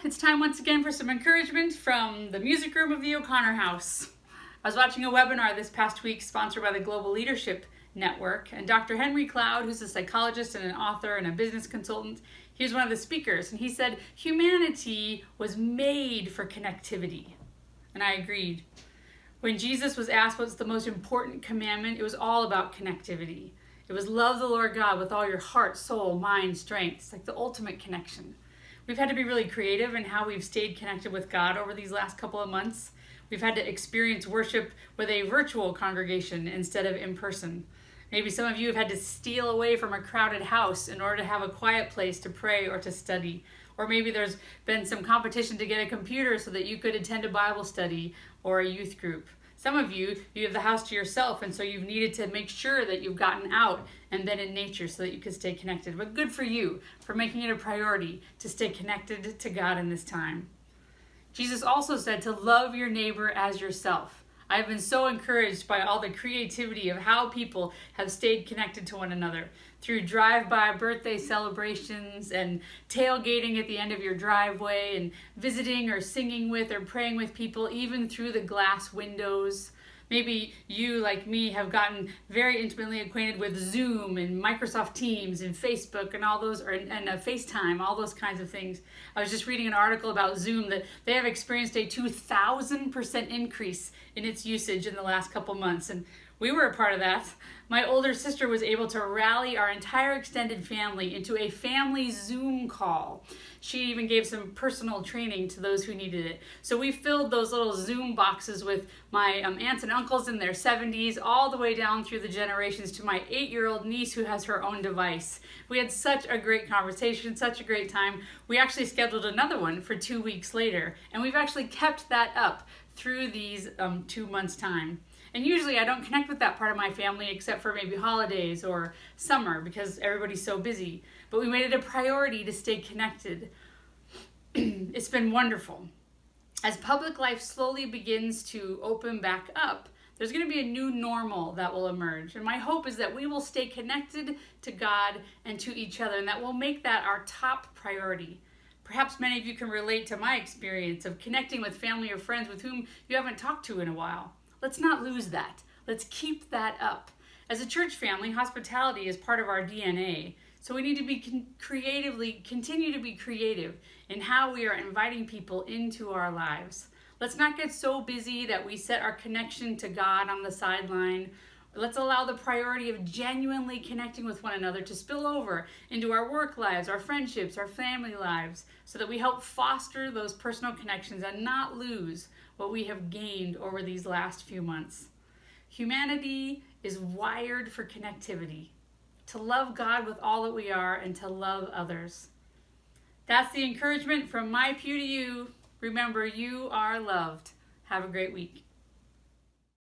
it's time once again for some encouragement from the music room of the O'Connor house. I was watching a webinar this past week sponsored by the Global Leadership Network, and Dr. Henry Cloud, who's a psychologist and an author and a business consultant, he was one of the speakers, and he said humanity was made for connectivity. And I agreed. When Jesus was asked what's the most important commandment, it was all about connectivity. It was love the Lord God with all your heart, soul, mind, strength. It's like the ultimate connection. We've had to be really creative in how we've stayed connected with God over these last couple of months. We've had to experience worship with a virtual congregation instead of in person. Maybe some of you have had to steal away from a crowded house in order to have a quiet place to pray or to study. Or maybe there's been some competition to get a computer so that you could attend a Bible study or a youth group. Some of you have the house to yourself, and so you've needed to make sure that you've gotten out and been in nature so that you could stay connected. But good for you for making it a priority to stay connected to God in this time. Jesus also said to love your neighbor as yourself. I've been so encouraged by all the creativity of how people have stayed connected to one another through drive-by birthday celebrations and tailgating at the end of your driveway and visiting or singing with or praying with people even through the glass windows. Maybe you, like me, have gotten very intimately acquainted with Zoom and Microsoft Teams and Facebook and all those, and FaceTime, all those kinds of things. I was just reading an article about Zoom that they have experienced a 2,000% increase in its usage in the last couple months, and we were a part of that. My older sister was able to rally our entire extended family into a family Zoom call. She even gave some personal training to those who needed it. So we filled those little Zoom boxes with my aunts and uncles in their 70s, all the way down through the generations to my 8-year-old niece who has her own device. We had such a great conversation, such a great time. We actually scheduled another one for 2 weeks later, and we've actually kept that up through these 2 months' time. And usually I don't connect with that part of my family except for maybe holidays or summer because everybody's so busy. But we made it a priority to stay connected. It's been wonderful. As public life slowly begins to open back up, there's going to be a new normal that will emerge. And my hope is that we will stay connected to God and to each other, and that we'll make that our top priority. Perhaps many of you can relate to my experience of connecting with family or friends with whom you haven't talked to in a while. Let's not lose that. Let's keep that up. As a church family, hospitality is part of our DNA. So we need to be continue to be creative in how we are inviting people into our lives. Let's not get so busy that we set our connection to God on the sideline. Let's allow the priority of genuinely connecting with one another to spill over into our work lives, our friendships, our family lives, so that we help foster those personal connections and not lose what we have gained over these last few months. Humanity is wired for connectivity, to love God with all that we are and to love others. That's the encouragement from my pew to you. Remember, you are loved. Have a great week.